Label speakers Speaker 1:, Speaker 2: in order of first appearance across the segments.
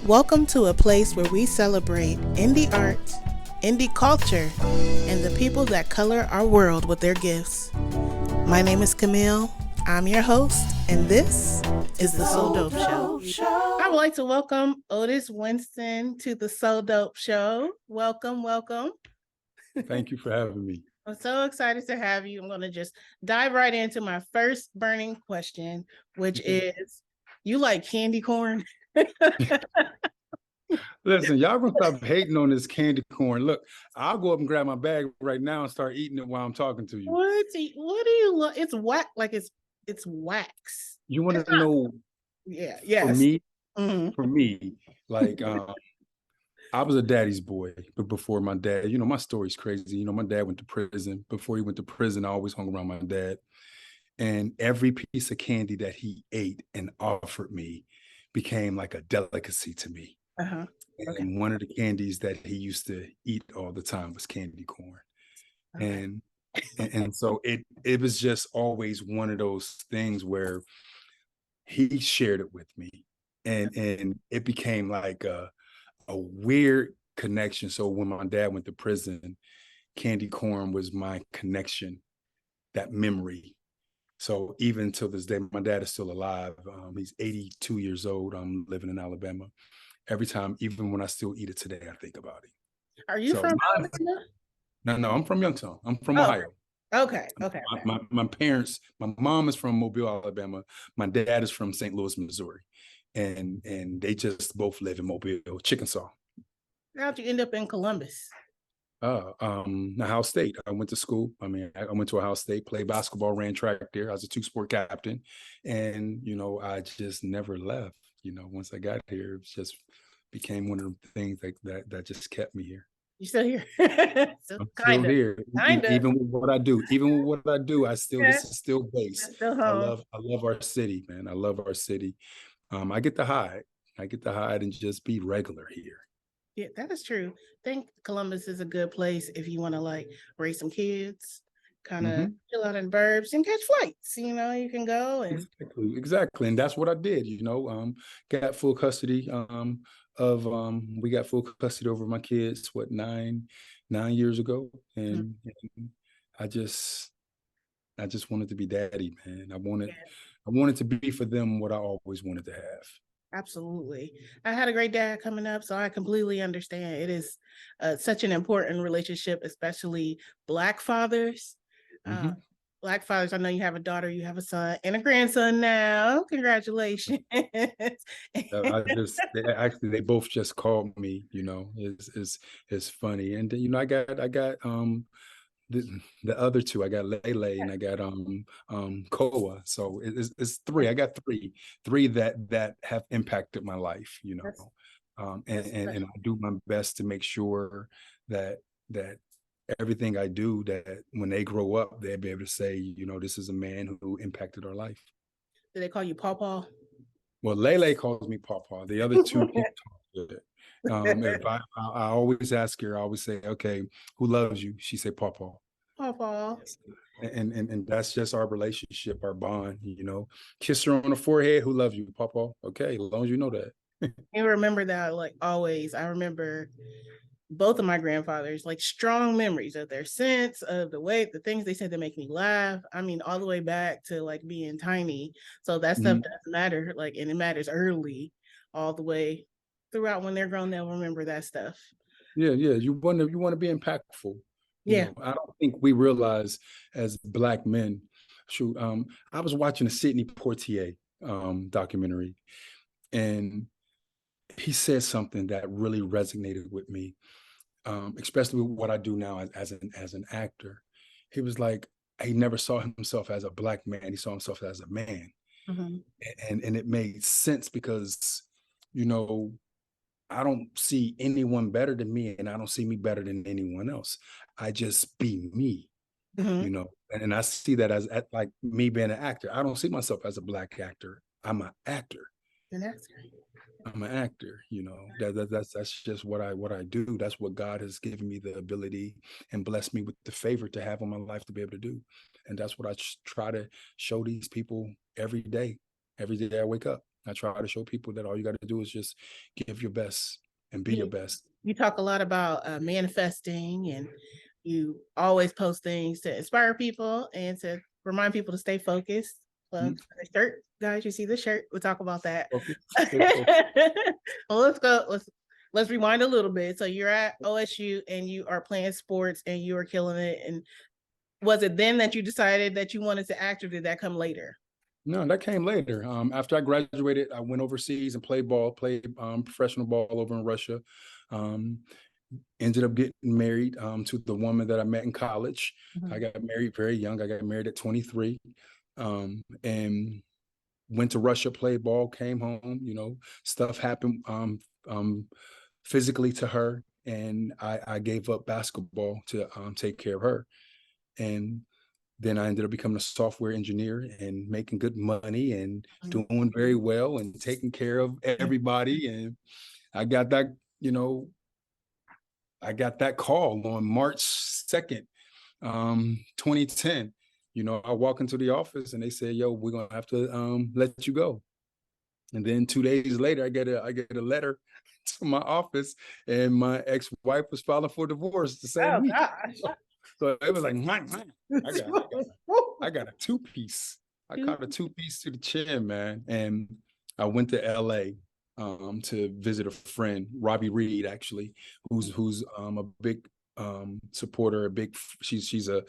Speaker 1: Welcome to a place where we celebrate indie art, indie culture, and the people that color our world with their gifts. My name is Qamil. I'm your host, and this is the So Dope Show. I would like to welcome Otis Winston to the So Dope Show. Welcome, welcome.
Speaker 2: Thank you for having me.
Speaker 1: I'm so excited to have you. I'm going to just dive right into my first burning question, which is, you like candy corn?
Speaker 2: Listen, y'all gonna stop hating on this candy corn. Look, I'll go up and grab my bag right now and start eating it while I'm talking to you.
Speaker 1: What do you look? It's wax, like it's wax.
Speaker 2: You want to know?
Speaker 1: Yeah, yes.
Speaker 2: For me, like I was a daddy's boy, but before my dad, my story's crazy. My dad went to prison. Before he went to prison, I always hung around my dad, and every piece of candy that he ate and offered me became like a delicacy to me.
Speaker 1: Uh-huh.
Speaker 2: Okay. And one of the candies that he used to eat all the time was candy corn. Okay. And so it was just always one of those things where he shared it with me. And it became like a weird connection. So when my dad went to prison, candy corn was my connection, that memory. So even till this day, my dad is still alive. He's 82 years old. I'm living in Alabama. Every time, even when I still eat it today, I think about it.
Speaker 1: Are you from Alabama?
Speaker 2: No, I'm from Youngstown. I'm from Ohio.
Speaker 1: Okay.
Speaker 2: My parents, my mom is from Mobile, Alabama. My dad is from St. Louis, Missouri. And they just both live in Mobile, Chickasaw.
Speaker 1: How'd you end up in Columbus?
Speaker 2: Ohio State. I went to school. I went to Ohio State, played basketball, ran track there. I was a two-sport captain. And, I just never left. Once I got here, it just became one of the things that just kept me here.
Speaker 1: You still here?
Speaker 2: I'm still here. Even with what I do, I still, this is still base. I love our city, man. I love our city. I get to hide and just be regular here.
Speaker 1: Yeah, that is true. I think Columbus is a good place if you want to like raise some kids, kind of chill out in burbs and catch flights. You can go and
Speaker 2: exactly, and that's what I did. Got full custody we got full custody over my kids 9 years ago, and I just wanted to be daddy, man. I wanted to be for them what I always wanted to have.
Speaker 1: Absolutely. I had a great dad coming up, so I completely understand. It is such an important relationship, especially Black fathers. Black fathers, I know you have a daughter, you have a son, and a grandson now. Congratulations.
Speaker 2: They both just called me. It's funny, and I got the other two. I got Lele and I got Koa. So it's three. I got three that have impacted my life. And I do my best to make sure that everything I do, that when they grow up, they'll be able to say, this is a man who impacted our life.
Speaker 1: Do they call you Pawpaw?
Speaker 2: Well, Lele calls me Pawpaw. The other two can't talk to it. If I always ask her, I always say, okay, who loves you? She say Pawpaw.
Speaker 1: Pawpaw.
Speaker 2: And that's just our relationship, our bond. Kiss her on the forehead. Who loves you, Pawpaw? Okay, as long as you know that.
Speaker 1: You remember that, like always. I remember both of my grandfathers, like strong memories of their sense, of the things they said that make me laugh. All the way back to like being tiny. So that stuff doesn't matter, and it matters early, all the way throughout. When they're grown, they'll remember that stuff.
Speaker 2: Yeah. You want to be impactful.
Speaker 1: Yeah.
Speaker 2: I don't think we realize as Black men. Shoot, I was watching a Sidney Poitier documentary, and he said something that really resonated with me. Especially with what I do now as an actor. He was like, he never saw himself as a Black man. He saw himself as a man. And it made sense because, I don't see anyone better than me, and I don't see me better than anyone else. I just be me, and I see that as like me being an actor. I don't see myself as a Black actor. I'm an actor. I'm an actor, that's just what I do. That's what God has given me the ability and blessed me with the favor to have on my life to be able to do. And that's what I try to show these people every day I wake up. I try to show people that all you got to do is just give your best and be your
Speaker 1: You,
Speaker 2: best.
Speaker 1: you talk a lot about manifesting, and you always post things to inspire people and to remind people to stay focused. Plug the shirt, guys. You see the shirt. We'll talk about that.
Speaker 2: Focus, stay focused.
Speaker 1: Well, let's go. Let's rewind a little bit. So you're at OSU and you are playing sports and you are killing it. And was it then that you decided that you wanted to act, or did that come later?
Speaker 2: No, that came later. After I graduated, I went overseas and played professional ball over in Russia. Ended up getting married to the woman that I met in college. I got married very young. I got married at 23, and went to Russia, played ball, came home. Stuff happened physically to her, and I gave up basketball to take care of her. And then I ended up becoming a software engineer and making good money and doing very well and taking care of everybody. And I got that, call on March 2nd, 2010. I walk into the office and they said, "Yo, we're gonna have to let you go." And then 2 days later, I get a letter to my office, and my ex-wife was filing for divorce the same week.
Speaker 1: Gosh.
Speaker 2: So it was like, I got a two-piece. I caught a two-piece to the chin, man. And I went to LA to visit a friend, Robbie Reed, actually, who's a big supporter, she's a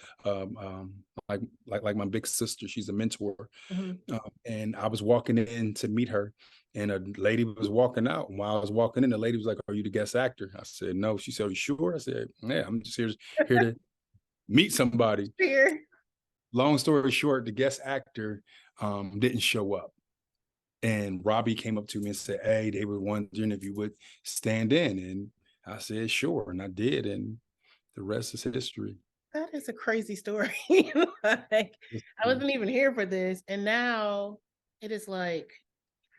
Speaker 2: like my big sister. She's a mentor. And I was walking in to meet her, and a lady was walking out. And while I was walking in, the lady was like, "Are you the guest actor?" I said, "No." She said, "Are you sure?" I said, "Yeah, I'm just here to meet somebody."
Speaker 1: Here.
Speaker 2: Long story short, the guest actor didn't show up. And Robbie came up to me and said, "Hey, they were wondering if you would stand in." And I said, "Sure." And I did. And the rest is history.
Speaker 1: That is a crazy story. I wasn't even here for this. And now it is like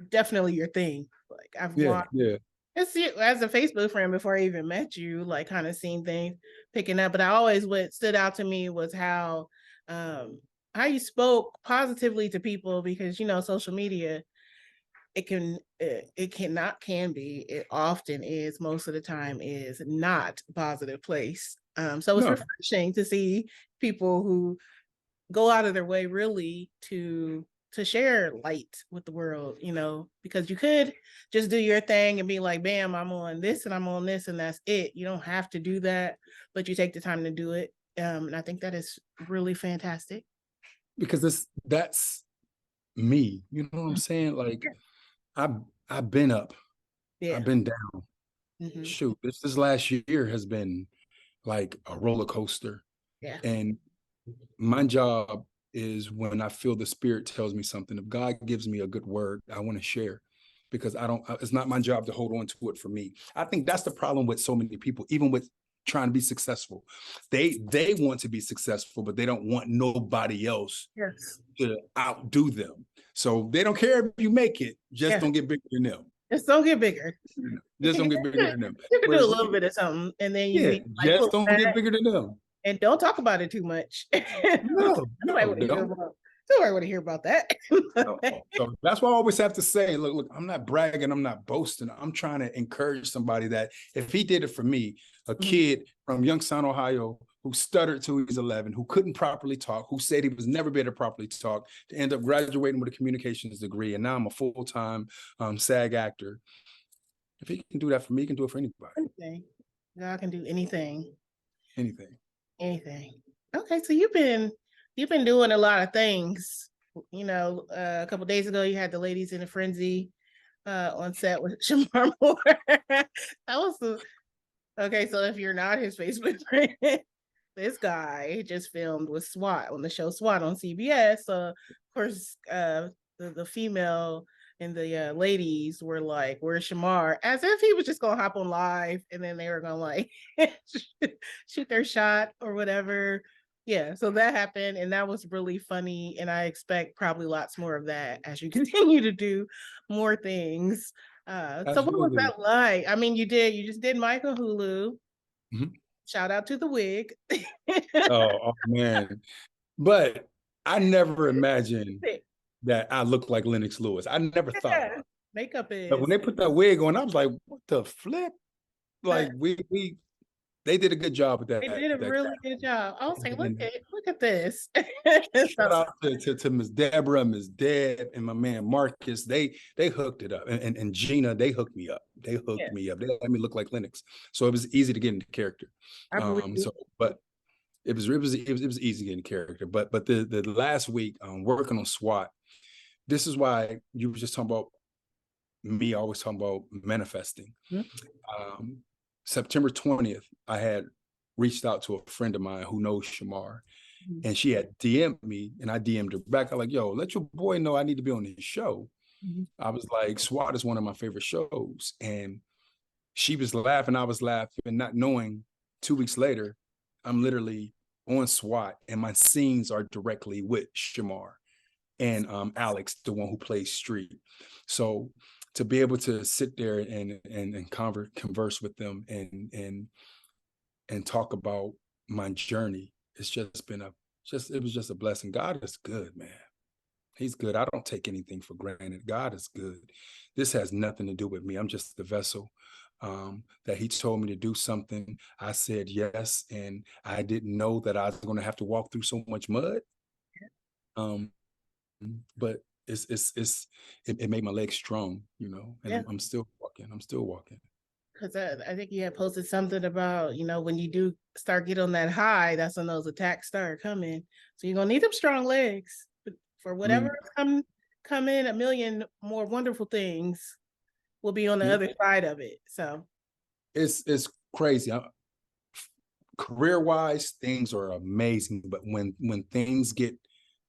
Speaker 1: definitely your thing. Like I've watched as a Facebook friend before I even met you, like kind of seen things picking up. But what stood out to me was how you spoke positively to people, because social media, it often is, most of the time is not a positive place. So it's refreshing to see people who go out of their way really to share light with the world, because you could just do your thing and be like, bam, I'm on this and I'm on this and that's it. You don't have to do that, but you take the time to do it. And I think that is really fantastic.
Speaker 2: Because that's me. You know what I'm saying? Like I've been up. I've been down. Shoot, this last year has been like a roller coaster.
Speaker 1: Yeah.
Speaker 2: And my job is, when I feel the spirit tells me something, if God gives me a good word, I want to share, because it's not my job to hold on to it for me. I think that's the problem with so many people, even with trying to be successful. They want to be successful, but they don't want nobody else to outdo them. So they don't care if you make it, just don't get bigger than them.
Speaker 1: Just don't get bigger.
Speaker 2: Just don't get bigger than them.
Speaker 1: You can do a little bit of something, and then
Speaker 2: just don't get bigger than them.
Speaker 1: And don't talk about it too much.
Speaker 2: No,
Speaker 1: nobody want to hear about that.
Speaker 2: So that's why I always have to say, look, I'm not bragging, I'm not boasting. I'm trying to encourage somebody that if he did it for me, a kid from Youngstown, Ohio, who stuttered till he was 11, who couldn't properly talk, who said he was never be able to properly talk, to end up graduating with a communications degree, and now I'm a full-time SAG actor. If he can do that for me, he can do it for anybody.
Speaker 1: Anything. God can do anything.
Speaker 2: Anything.
Speaker 1: Okay, so you've been doing a lot of things. A couple of days ago, you had the Ladies in a Frenzy on set with Shamar Moore. That was okay. So if you're not his Facebook friend, this guy just filmed with SWAT on the show SWAT on CBS. So of course, the female and the ladies were like, "Where's Shamar?" As if he was just gonna hop on live, and then they were gonna like shoot their shot or whatever. Yeah, so that happened, and that was really funny. And I expect probably lots more of that as you continue to do more things. So what was that like? I mean, you just did Michael Hulu. Shout out to the wig.
Speaker 2: oh man. But I never imagined that I look like Lennox Lewis. I never thought about it.
Speaker 1: Makeup
Speaker 2: But when
Speaker 1: is.
Speaker 2: they put that wig on, I was like, what the flip? Like they did a good job with that.
Speaker 1: They did a really good job. I was like, look at this.
Speaker 2: Shout out to Miss Deborah, Miss Deb, and my man Marcus. They hooked it up, and Gina, they hooked me up. They hooked me up. They let me look like Lennox, so it was easy to get into character. But it was easy to get into character. But the last week, working on SWAT, this is why you were just talking about me always talking about manifesting. Mm-hmm. September 20th, I had reached out to a friend of mine who knows Shamar, mm-hmm. and she had DM'd me, and I DM'd her back. I'm like, yo, let your boy know I need to be on his show. Mm-hmm. I was like, SWAT is one of my favorite shows. And she was laughing, I was laughing, not knowing 2 weeks later, I'm literally on SWAT, and my scenes are directly with Shamar and Alex, the one who plays Street. So to be able to sit there and converse with them and talk about my journey, it's just been it was just a blessing. God is good, man. He's good. I don't take anything for granted. God is good. This has nothing to do with me. I'm just the vessel. That he told me to do something. I said yes, and I didn't know that I was going to have to walk through so much mud. But it made my legs strong, you know, and I'm still walking.
Speaker 1: Because I think you had posted something about, you know, when you do start getting on that high, that's when those attacks start coming. So you're gonna need them strong legs for whatever come in. A million more wonderful things will be on the other side of it. So
Speaker 2: it's crazy. Career-wise, things are amazing, but when things get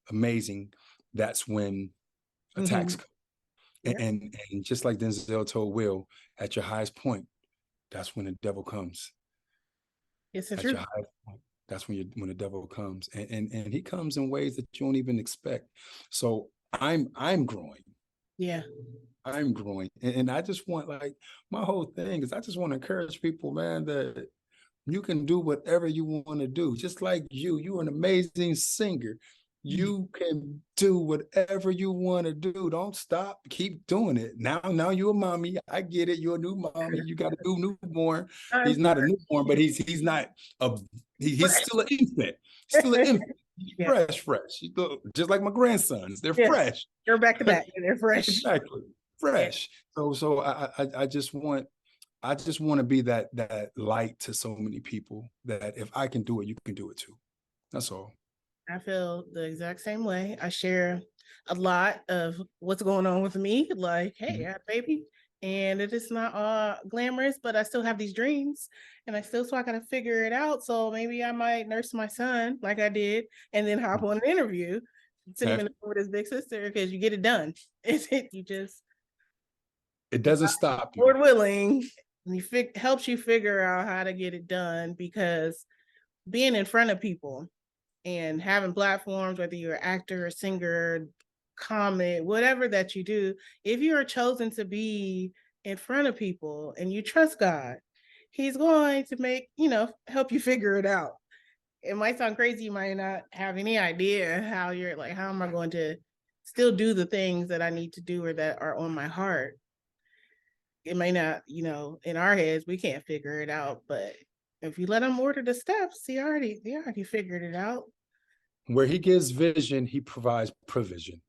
Speaker 2: amazing, that's when attacks come. And just like Denzel told Will, at your highest point, that's when the devil comes.
Speaker 1: It's the truth.
Speaker 2: Your highest point, that's when the devil comes, and he comes in ways that you don't even expect. So I'm growing.
Speaker 1: Yeah.
Speaker 2: I'm growing, and I just want, like, my whole thing is I just want to encourage people, man, that you can do whatever you want to do. Just like you're an amazing singer. You can do whatever you want to do. Don't stop. Keep doing it. Now you're a mommy. I get it. You're a new mommy. You got a newborn. He's not a newborn, but he's not he's still an infant. Still an infant. Fresh. Just like my grandsons. They're fresh.
Speaker 1: They're back to back. They're fresh.
Speaker 2: Exactly. Fresh. Yeah. So I just want to be that light to so many people, that if I can do it, you can do it too. That's all.
Speaker 1: I feel the exact same way. I share a lot of what's going on with me. Like, hey, I had a baby, and it is not all glamorous, but I still have these dreams, and I gotta figure it out. So maybe I might nurse my son like I did, and then hop on an interview, send him in with his big sister, because you get it done. It
Speaker 2: doesn't stop you.
Speaker 1: Lord willing, helps you figure out how to get it done, because being in front of people and having platforms, whether you're an actor, a singer, comment, whatever that you do, if you are chosen to be in front of people and you trust God, he's going to help you figure it out. It might sound crazy. You might not have any idea how am I going to still do the things that I need to do or that are on my heart? It may not, in our heads, we can't figure it out, but if you let him order the steps, he already figured it out.
Speaker 2: Where he gives vision, he provides provision.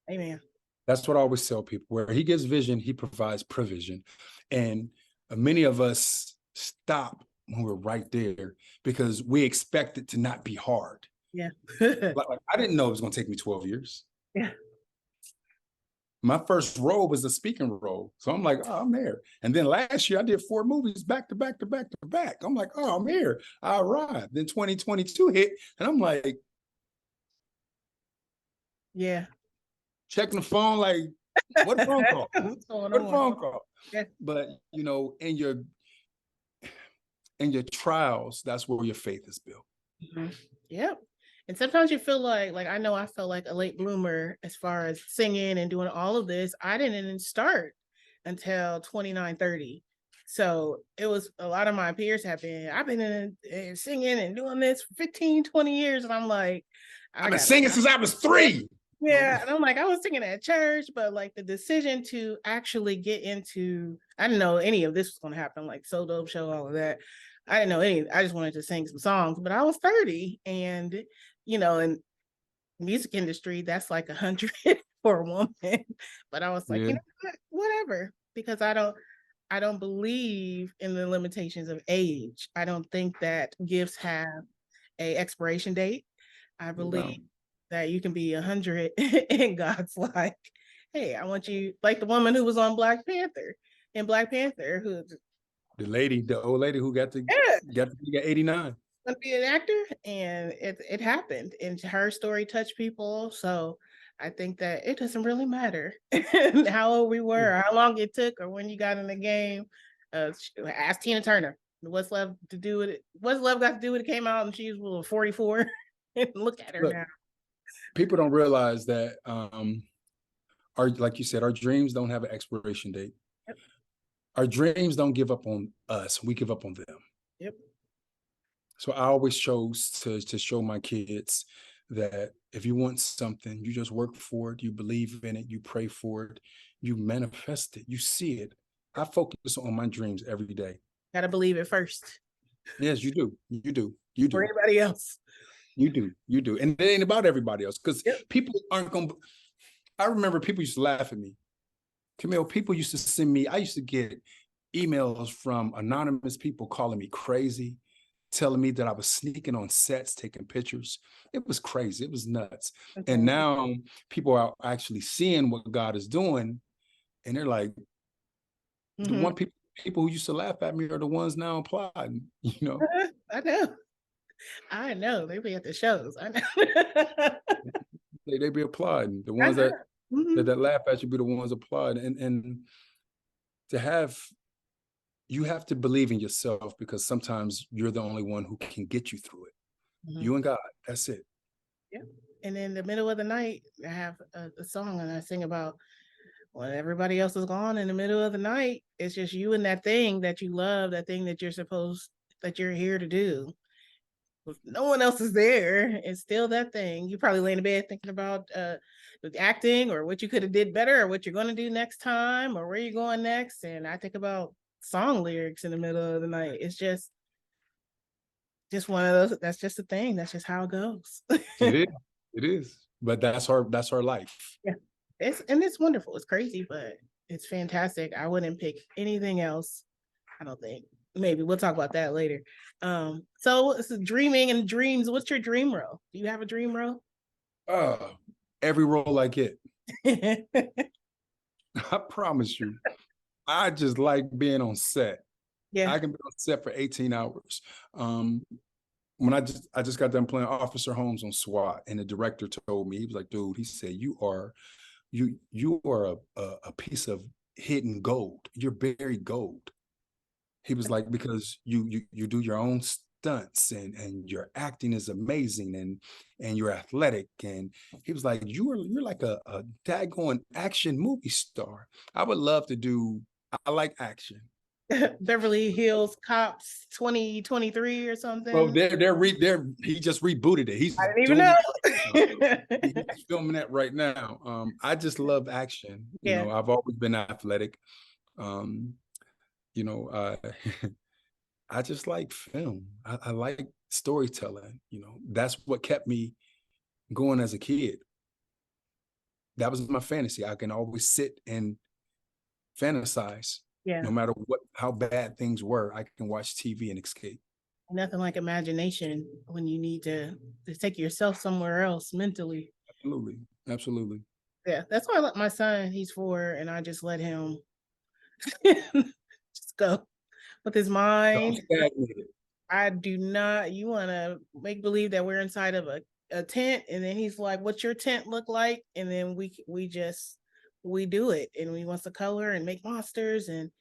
Speaker 1: Amen.
Speaker 2: That's what I always tell people. Where he gives vision, he provides provision. And many of us stop when we're right there because we expect it to not be hard.
Speaker 1: Yeah.
Speaker 2: like I didn't know it was going to take me 12 years.
Speaker 1: Yeah.
Speaker 2: My first role was a speaking role. So I'm like, oh, I'm there. And then last year I did 4 movies back to back to back to back. I'm like, oh, I'm here. I arrived. Then 2022 hit. And I'm like,
Speaker 1: yeah.
Speaker 2: Checking the phone, like, what phone call? What phone call?
Speaker 1: Yeah.
Speaker 2: But, in your trials, that's where your faith is built.
Speaker 1: Mm-hmm. Yep. And sometimes you feel like I know I felt like a late bloomer as far as singing and doing all of this. I didn't start until 29, 30. So it was, a lot of my peers I've been in singing and doing this for 15, 20 years. And I'm like,
Speaker 2: I've been singing since I was 3.
Speaker 1: Yeah, and I'm like, I was singing at church, but like the decision to actually get into, I didn't know any of this was going to happen, like So Dope Show, all of that. I didn't know any. I just wanted to sing some songs, but I was 30, and in music industry, that's like 100 for a woman. But I was like,
Speaker 2: Yeah.
Speaker 1: whatever, because I don't believe in the limitations of age. I don't think that gifts have a expiration date. I
Speaker 2: No
Speaker 1: believe
Speaker 2: doubt.
Speaker 1: that you can be 100 and God's like, hey, I want you, like the woman who was on Black Panther, who
Speaker 2: The old lady who
Speaker 1: yeah,
Speaker 2: got to be at 89.
Speaker 1: going to be an actor, and it happened, and her story touched people. So I think that it doesn't really matter how old we were, or how long it took, or when you got in the game. Ask Tina Turner. What's love to do with it? What's love got to do with it? Came out and she was 44. And look at her
Speaker 2: Look,
Speaker 1: now.
Speaker 2: people don't realize that our like you said, our dreams don't have an expiration date.
Speaker 1: Yep.
Speaker 2: Our dreams don't give up on us. We give up on them.
Speaker 1: Yep.
Speaker 2: So I always chose to show my kids that if you want something, you just work for it, you believe in it, you pray for it, you manifest it, you see it. I focus on my dreams every day.
Speaker 1: Gotta believe it first
Speaker 2: Yes, you do. You do. You
Speaker 1: for
Speaker 2: do.
Speaker 1: anybody else.
Speaker 2: You do. You do. And it ain't about everybody else because
Speaker 1: Yep.
Speaker 2: people aren't going to. I remember people used to laugh at me. Qamil, people used to send me, I used to get emails from anonymous people calling me crazy, telling me that I was sneaking on sets, taking pictures. It was crazy. It was nuts.
Speaker 1: Okay.
Speaker 2: And now people are actually seeing what God is doing. And they're like, the one people who used to laugh at me are the ones now applauding,
Speaker 1: I know. I know. They be at the shows. I know.
Speaker 2: They be applauding. The
Speaker 1: I
Speaker 2: ones
Speaker 1: know.
Speaker 2: that
Speaker 1: Mhm.
Speaker 2: that laugh at you be the ones applauding. And to have you have to believe in yourself because sometimes you're the only one who can get you through it. You and God, that's it.
Speaker 1: Yeah. And in the middle of the night, I have a song and I sing about when everybody else is gone in the middle of the night. It's just you and that thing that you love, that thing that you're here to do. If no one else is there, it's still that thing. You probably lay in bed thinking about acting or what you could have did better or what you're going to do next time or where you're going next. And I think about song lyrics in the middle of the night. It's just one of those. That's just a thing. That's just how it goes.
Speaker 2: It is. It is. But that's our life.
Speaker 1: Yeah, it's wonderful. It's crazy, but it's fantastic. I wouldn't pick anything else. I don't think. Maybe we'll talk about that later. So it's dreaming and dreams. What's your dream role? Do you have a dream role?
Speaker 2: Every role I get. I promise you. I just like being on set.
Speaker 1: Yeah.
Speaker 2: I can be on set for 18 hours. When I just got done playing Officer Holmes on SWAT, and the director told me, he was like, dude, he said, you are a piece of hidden gold. You're buried gold. He was like, because you do your own stunts and your acting is amazing and you're athletic. And he was like, you're like a daggone action movie star. I would love to do, I like action.
Speaker 1: Beverly Hills Cops 2023 or something.
Speaker 2: Well, he just rebooted it. He's
Speaker 1: I didn't even
Speaker 2: doing
Speaker 1: know.
Speaker 2: he's filming that right now. I just love action.
Speaker 1: Yeah.
Speaker 2: I've always been athletic. Um, you know, uh, I just like film. I like storytelling. That's what kept me going as a kid. That was my fantasy. I can always sit and fantasize.
Speaker 1: Yeah.
Speaker 2: No matter how bad things were, I can watch TV and escape.
Speaker 1: Nothing like imagination when you need to take yourself somewhere else mentally.
Speaker 2: Absolutely. Absolutely.
Speaker 1: Yeah, that's why I let my son, he's 4, and I just let him just go with his mind. I do not, you want to make believe that we're inside of a tent, and then he's like, what's your tent look like? And then we do it, and we wants to color and make monsters, and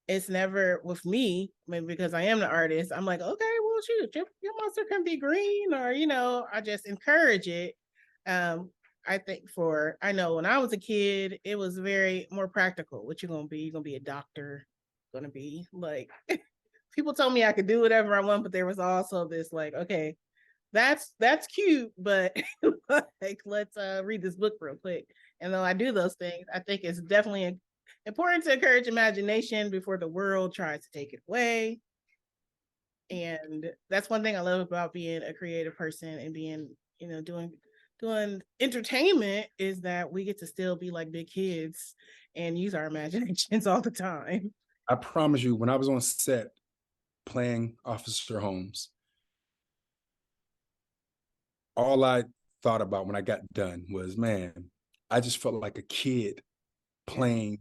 Speaker 1: it's never with me, maybe because I am the artist. I'm like, okay, well, shoot, your monster can be green, or I just encourage it. I think I know when I was a kid, it was very more practical. What you gonna be? You're gonna be a doctor. Gonna be like people told me I could do whatever I want, but there was also this like, okay, that's cute, but like let's read this book real quick. And though I do those things, I think it's definitely important to encourage imagination before the world tries to take it away. And that's one thing I love about being a creative person and being, doing entertainment, is that we get to still be like big kids and use our imaginations all the time.
Speaker 2: I promise you, when I was on set playing Officer Holmes, all I thought about when I got done was, man, I just felt like a kid playing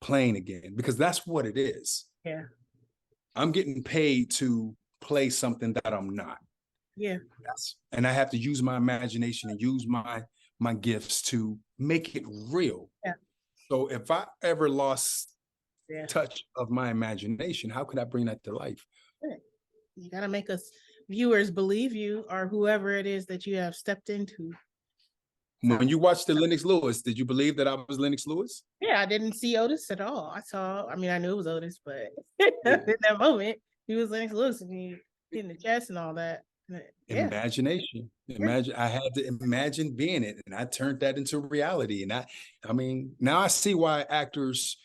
Speaker 2: again, because that's what it is.
Speaker 1: Yeah.
Speaker 2: I'm getting paid to play something that I'm not.
Speaker 1: Yeah.
Speaker 2: And I have to use my imagination and use my gifts to make it real.
Speaker 1: Yeah.
Speaker 2: So if I ever lost touch of my imagination, how could I bring that to life?
Speaker 1: You got to make us viewers believe you, or whoever it is that you have stepped into.
Speaker 2: When you watched the Lennox Lewis, did you believe that I was Lennox Lewis?
Speaker 1: Yeah, I didn't see Otis at all. I knew it was Otis, but in that moment, he was Lennox Lewis and he in the chest and all that. Yeah.
Speaker 2: Imagination. I had to imagine being it, and I turned that into reality. And I mean, now I see why actors,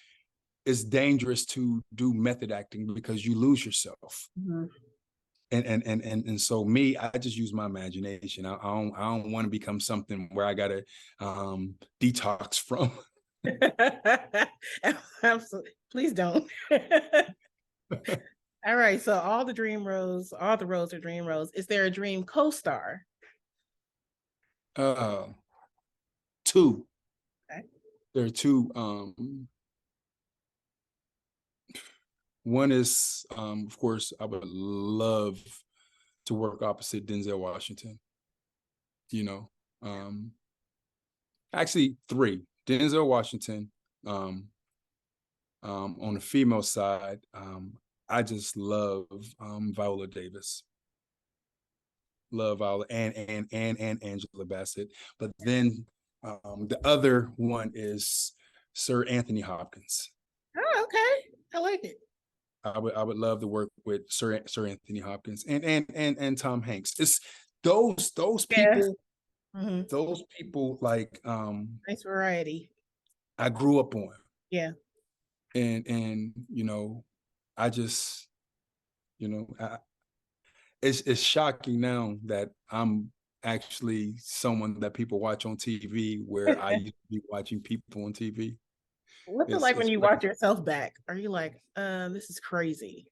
Speaker 2: it's dangerous to do method acting, because you lose yourself. Mm-hmm. And so me, I just use my imagination. I don't want to become something where I gotta detox from.
Speaker 1: Absolutely. Please don't. All right. So all the roles are dream roles. Is there a dream co-star?
Speaker 2: Two.
Speaker 1: Okay.
Speaker 2: There are two. One is, of course, I would love to work opposite Denzel Washington. Actually three. Denzel Washington. On the female side, I just love Viola Davis. Love Viola and Angela Bassett. But then the other one is Sir Anthony Hopkins.
Speaker 1: Oh, okay. I like it.
Speaker 2: I would love to work with Sir Anthony Hopkins and Tom Hanks. It's those people. Mm-hmm. Those people, like
Speaker 1: nice variety.
Speaker 2: I grew up on.
Speaker 1: Yeah.
Speaker 2: And I just, it's shocking now that I'm actually someone that people watch on TV, where I used to be watching people on TV.
Speaker 1: What's it like when you watch yourself back? Are you like, this is crazy?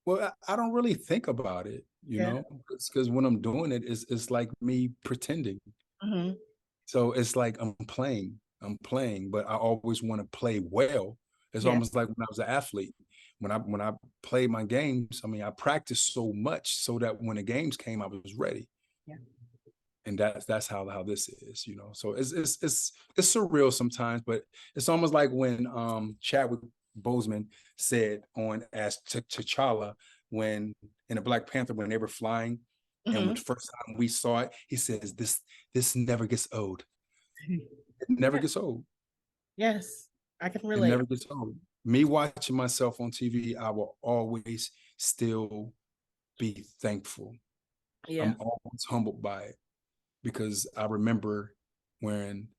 Speaker 2: Well, I don't really think about it, you know, because when I'm doing it, it's like me pretending. Mm-hmm. So it's like I'm playing, but I always want to play well. It's almost like when I was an athlete. When I played my games, I mean, I practiced so much so that when the games came, I was ready. Yeah. And that's how this is, So it's surreal sometimes, but it's almost like when Chadwick Boseman said on as T'Challa, when in the Black Panther, when they were flying, mm-hmm. and the first time we saw it, he says, "This never gets old. It never gets old."
Speaker 1: Yes, I can relate.
Speaker 2: It never gets old. Me watching myself on TV, I will always still be thankful. Yeah. I'm always humbled by it, because I remember when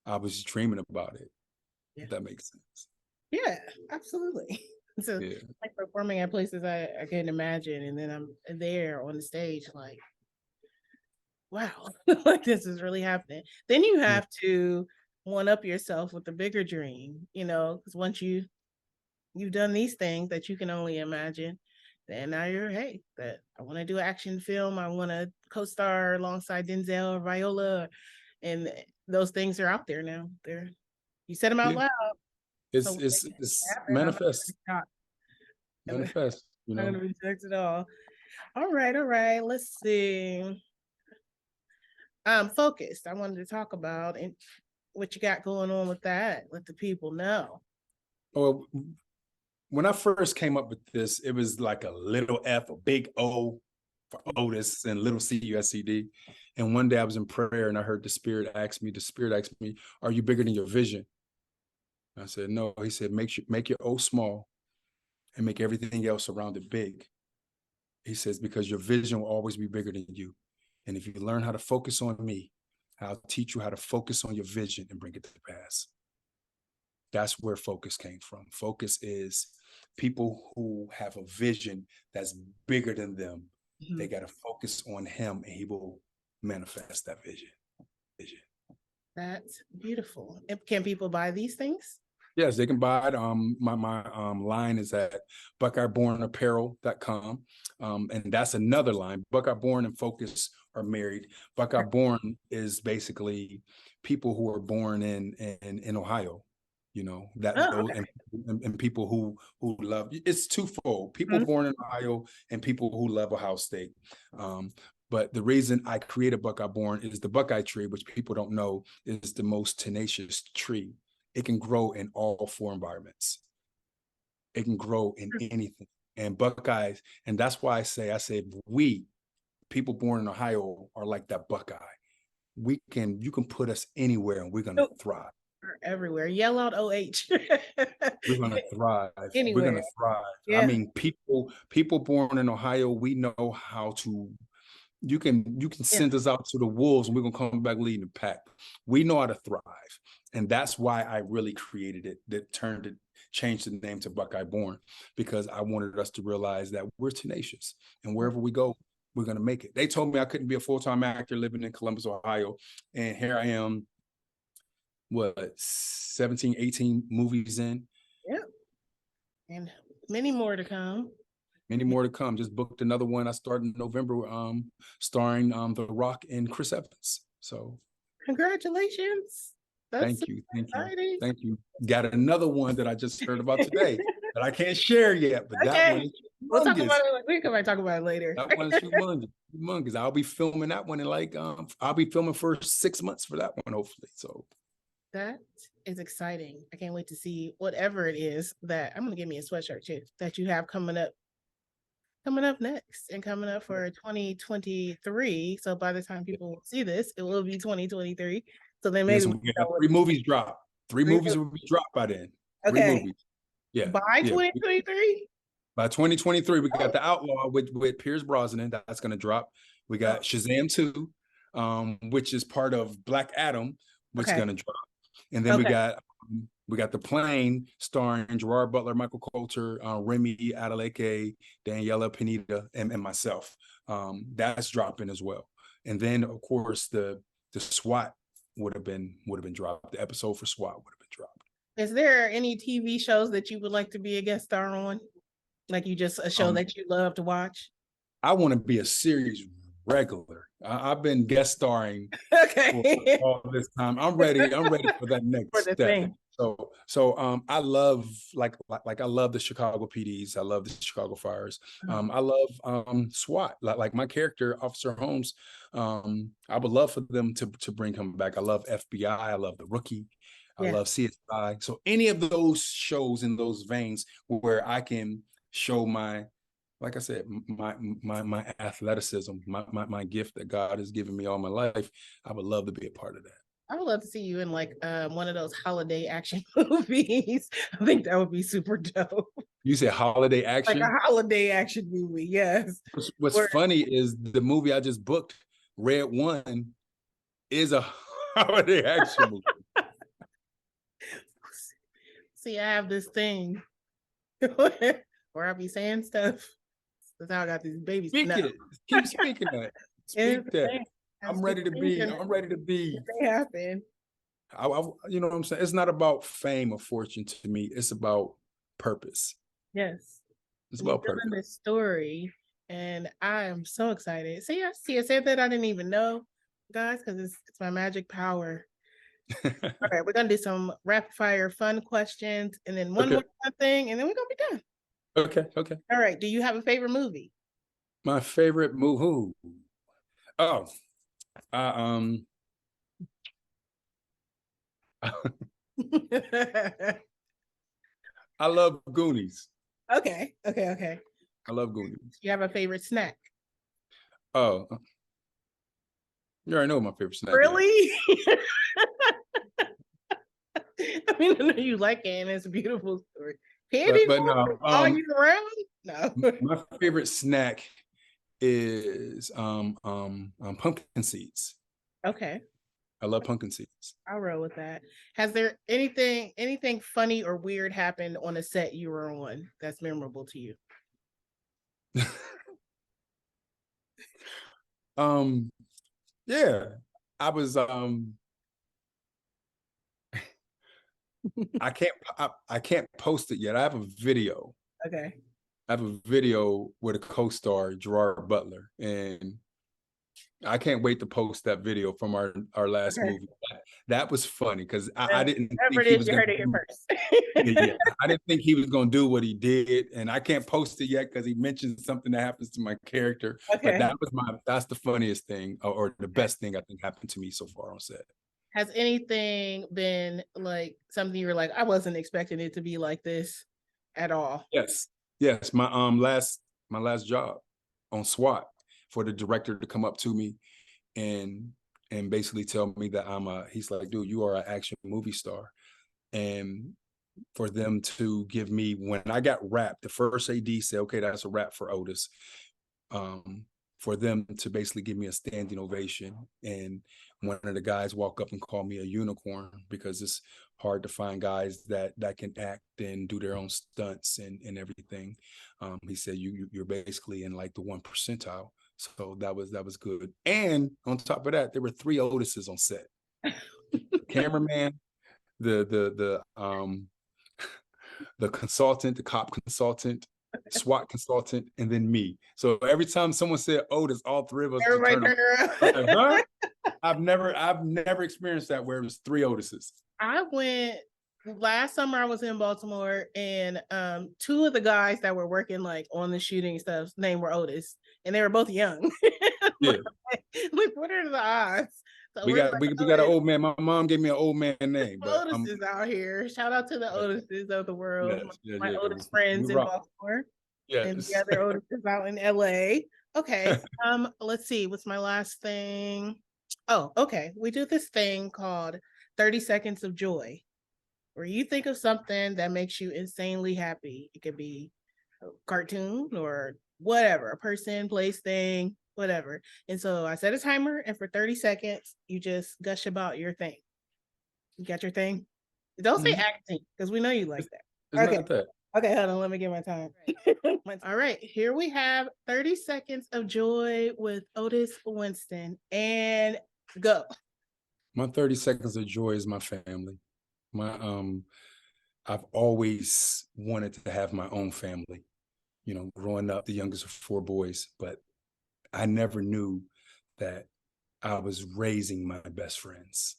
Speaker 2: I was dreaming about it. Yeah. If that makes sense.
Speaker 1: Yeah, absolutely. So like performing at places I can't imagine, and then I'm there on the stage like, wow, like this is really happening. Then you have to one up yourself with the bigger dream, because once you've done these things that you can only imagine, then now you're, hey, that I want to do an action film. I want to co-star alongside Denzel or Viola, and those things are out there now. You said them out loud.
Speaker 2: It's manifest. Manifest.
Speaker 1: Not gonna be checked at all. All right. Let's see. Focused. I wanted to talk about and what you got going on with that. Let the people know.
Speaker 2: Well, when I first came up with this, it was like a little F, a big O for Otis, and little CUSCD. And one day I was in prayer and I heard the Spirit ask me, "Are you bigger than your vision?" I said, "No." He said, make your O small and make everything else around it big. He says, because your vision will always be bigger than you. And if you learn how to focus on me, I'll teach you how to focus on your vision and bring it to pass. That's where focus came from. Focus is people who have a vision that's bigger than them. Mm-hmm. They got to focus on him, and he will manifest that vision.
Speaker 1: That's beautiful. Can people buy these things?
Speaker 2: Yes, they can buy it. My line is at buckeyebornapparel.com. And that's another line. Buckeye Born and Focus are married. Buckeye Born is basically people who are born in Ohio, you know, okay. and people who love, it's twofold. People born in Ohio and people who love Ohio State. But the reason I created Buckeye Born is the Buckeye tree, which people don't know is the most tenacious tree. It can grow in all 4 environments. It can grow in anything. And Buckeyes, and that's why I say we, people born in Ohio, are like that Buckeye. You can put us anywhere and we're gonna thrive.
Speaker 1: We're everywhere. Yell out OH.
Speaker 2: We're gonna thrive.
Speaker 1: Anywhere.
Speaker 2: We're gonna thrive. Yeah. I mean, people born in Ohio, we know how to. You can send us out to the wolves and we're gonna come back leading the pack. We know how to thrive. And that's why I really created it, changed the name to Buckeye Born, because I wanted us to realize that we're tenacious and wherever we go, we're gonna make it. They told me I couldn't be a full-time actor living in Columbus, Ohio. And here I am, 17, 18 movies in.
Speaker 1: Yeah. And many more to come.
Speaker 2: Many more to come. Just booked another one. I started in November, starring The Rock and Chris Evans. So
Speaker 1: congratulations. That's
Speaker 2: Thank you. Got another one that I just heard about today that I can't share yet, but that one is humongous.
Speaker 1: We'll talk about it. We can talk about it later.
Speaker 2: That one's humongous. I'll be filming that one in I'll be filming for 6 months for that one, hopefully. So
Speaker 1: that is exciting. I can't wait to see whatever it is that I'm gonna get me a sweatshirt too that you have coming up next and coming up for 2023. So by the time people see this, it will be 2023. So then maybe
Speaker 2: 3 movies drop. 3 movies will be dropped by then.
Speaker 1: Okay.
Speaker 2: 3 movies. Yeah.
Speaker 1: By 2023?
Speaker 2: By 2023, we got The Outlaw with Pierce Brosnan. That's going to drop. We got Shazam 2, which is part of Black Adam, which is going to drop. And then we got The Plane, starring Gerard Butler, Michael Coulter, Remy Adeleke, Daniela Pineda, and myself. That's dropping as well. And then, of course, the SWAT would have been dropped. The episode for SWAT would have been dropped.
Speaker 1: Is there any TV shows that you would like to be a guest star on? Like a show that you love to watch?
Speaker 2: I want to be a series regular. I've been guest starring for all this time. I'm ready for that next step. Thing. So I love I love the Chicago PDs. I love the Chicago Fires. I love SWAT. Like my character, Officer Holmes. I would love for them to bring him back. I love FBI. I love The Rookie. I love CSI. So any of those shows in those veins where I can show my, like I said, my athleticism, my gift that God has given me all my life, I would love to be a part of that.
Speaker 1: I would love to see you in one of those holiday action movies. I think that would be super dope.
Speaker 2: You said holiday action?
Speaker 1: Like a holiday action movie, yes.
Speaker 2: What's funny is the movie I just booked, Red One, is a holiday action movie.
Speaker 1: See, I have this thing where I be saying stuff. That's how I got these babies.
Speaker 2: Keep speaking that. Speak that. I'm ready to be.
Speaker 1: They happen.
Speaker 2: You know what I'm saying? It's not about fame or fortune to me. It's about purpose.
Speaker 1: Yes.
Speaker 2: It's about purpose.
Speaker 1: This story, and I am so excited. See, I said that I didn't even know, guys, because it's my magic power. All right, we're gonna do some rapid fire fun questions, and then one more fun thing, and then we're gonna be done.
Speaker 2: Okay.
Speaker 1: All right. Do you have a favorite movie?
Speaker 2: My favorite movie. Oh. I love Goonies.
Speaker 1: Okay.
Speaker 2: I love Goonies.
Speaker 1: You have a favorite snack?
Speaker 2: Oh, you already know my favorite snack.
Speaker 1: Really? I mean, I know you like it, and it's a beautiful story. Candy,
Speaker 2: but no,
Speaker 1: all year round? No.
Speaker 2: My favorite snack is pumpkin seeds.
Speaker 1: Okay.
Speaker 2: I love pumpkin seeds.
Speaker 1: I'll roll with that. Has there anything funny or weird happened on a set you were on that's memorable to you?
Speaker 2: Yeah, I was I can't post it yet. I have a video.
Speaker 1: Okay.
Speaker 2: I have a video with a co-star, Gerard Butler, and I can't wait to post that video from our last
Speaker 1: Okay.
Speaker 2: movie. That was funny because I didn't
Speaker 1: Whatever
Speaker 2: think
Speaker 1: it
Speaker 2: he
Speaker 1: is,
Speaker 2: was
Speaker 1: you
Speaker 2: going
Speaker 1: heard it
Speaker 2: to
Speaker 1: here
Speaker 2: do.
Speaker 1: first.
Speaker 2: Yeah, I didn't think he was going to do what he did, and I can't post it yet because he mentioned something that happens to my character. But
Speaker 1: Okay.
Speaker 2: that's the funniest thing, or the best thing I think happened to me so far on set.
Speaker 1: Has anything been like something you were like, I wasn't expecting it to be like this at all?
Speaker 2: Yes, yes. My last job on SWAT, for the director to come up to me and basically tell me that he's like, dude, you are an action movie star. And for them to give me, when I got wrapped, the first AD said, okay, that's a wrap for Otis. For them to basically give me a standing ovation. And one of the guys walk up and call me a unicorn, because it's hard to find guys that can act and do their own stunts and everything. He said, you're basically in like the 1 percentile. So that was good. And on top of that, there were 3 Otises on set. Cameraman, the consultant, the cop consultant, SWAT consultant, and then me. So every time someone said Otis, all 3 of us just
Speaker 1: Everybody
Speaker 2: turned
Speaker 1: turn around.
Speaker 2: around. Huh? I've never experienced that where it was 3 Otises.
Speaker 1: I went last summer. I was in Baltimore, and 2 of the guys that were working like on the shooting stuff, name were Otis, and they were both young.
Speaker 2: Yeah.
Speaker 1: Like, what are the odds? So
Speaker 2: we got an old man. My mom gave me an old man name, but
Speaker 1: Otis is out here. Shout out to the Otises of the world.
Speaker 2: Yes,
Speaker 1: My
Speaker 2: yeah.
Speaker 1: Otis friends in Baltimore. And the
Speaker 2: Yes.
Speaker 1: other Otis out in LA. Okay. Let's see. What's my last thing? Oh, okay. We do this thing called 30 Seconds of Joy, where you think of something that makes you insanely happy. It could be a cartoon or whatever, a person, place, thing, whatever. And so I set a timer, and for 30 seconds, you just gush about your thing. You got your thing? Don't say acting, because we know you like that.
Speaker 2: It's
Speaker 1: Okay.
Speaker 2: not that.
Speaker 1: Okay, hold on. Let me get my time. All right, here we have 30 Seconds of Joy with Otis Winston, and go.
Speaker 2: My 30 seconds of joy is my family. I've always wanted to have my own family. You know, growing up, the youngest of 4 boys, but I never knew that I was raising my best friends.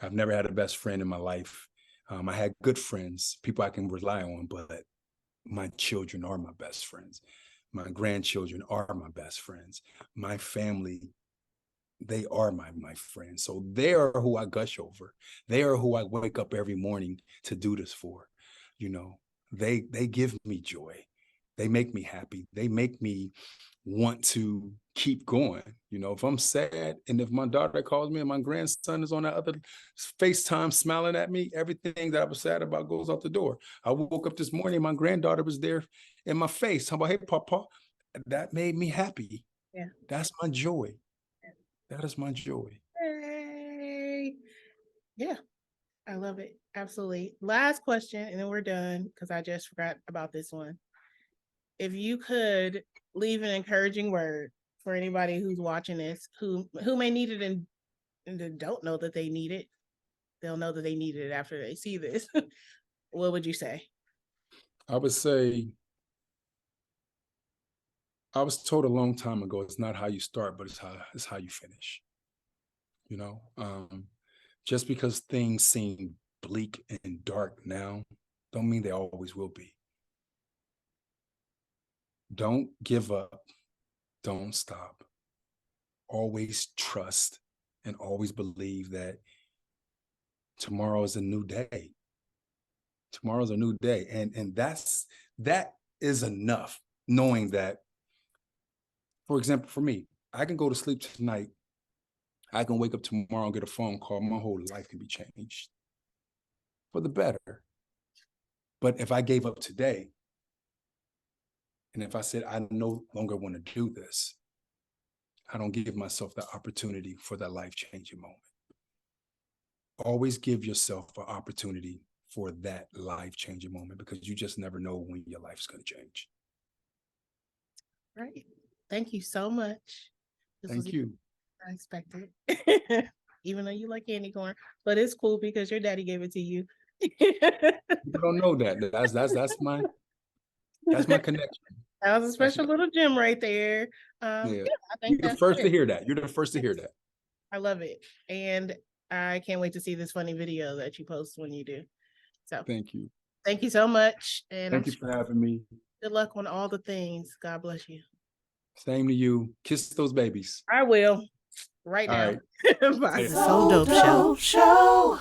Speaker 2: I've never had a best friend in my life. I had good friends, people I can rely on, but my children are my best friends. My grandchildren are my best friends. My family, they are my friends. So they are who I gush over. They are who I wake up every morning to do this for. You know, they give me joy. They make me happy. They make me want to keep going. You know, if I'm sad and if my daughter calls me and my grandson is on that other FaceTime smiling at me, everything that I was sad about goes out the door. I woke up this morning, my granddaughter was there in my face. How about, hey, Papa? That made me happy.
Speaker 1: Yeah.
Speaker 2: That's my joy. That is my joy.
Speaker 1: Hey. Yeah, I love it. Absolutely. Last question, and then we're done because I just forgot about this one. If you could leave an encouraging word for anybody who's watching this, who may need it and don't know that they need it, they'll know that they need it after they see this. What would you say?
Speaker 2: I would say, I was told a long time ago, it's not how you start, but it's how you finish. You know, just because things seem bleak and dark now, don't mean they always will be. Don't give up. Don't stop. Always trust and always believe that tomorrow is a new day. Tomorrow's a new day. And that is enough, knowing that, for example, for me, I can go to sleep tonight. I can wake up tomorrow and get a phone call. My whole life can be changed for the better. But if I gave up today, and if I said, I no longer want to do this, I don't give myself the opportunity for that life-changing moment. Always give yourself an opportunity for that life-changing moment, because you just never know when your life's going to change.
Speaker 1: Right. Thank you so much.
Speaker 2: Thank you.
Speaker 1: Unexpected. Even though you like candy corn, but it's cool because your daddy gave it to you.
Speaker 2: You don't know that. That's my connection.
Speaker 1: That was a special little gem right there.
Speaker 2: Yeah.
Speaker 1: I think
Speaker 2: You're the first to hear that. You're the first to hear that.
Speaker 1: I love it. And I can't wait to see this funny video that you post when you do. So
Speaker 2: thank you.
Speaker 1: Thank you so much. And
Speaker 2: thank you for having me.
Speaker 1: Good luck on all the things. God bless you.
Speaker 2: Same to you. Kiss those babies.
Speaker 1: I will. Right now.
Speaker 2: All right.
Speaker 1: Bye.
Speaker 2: Later.
Speaker 1: So Dope Show.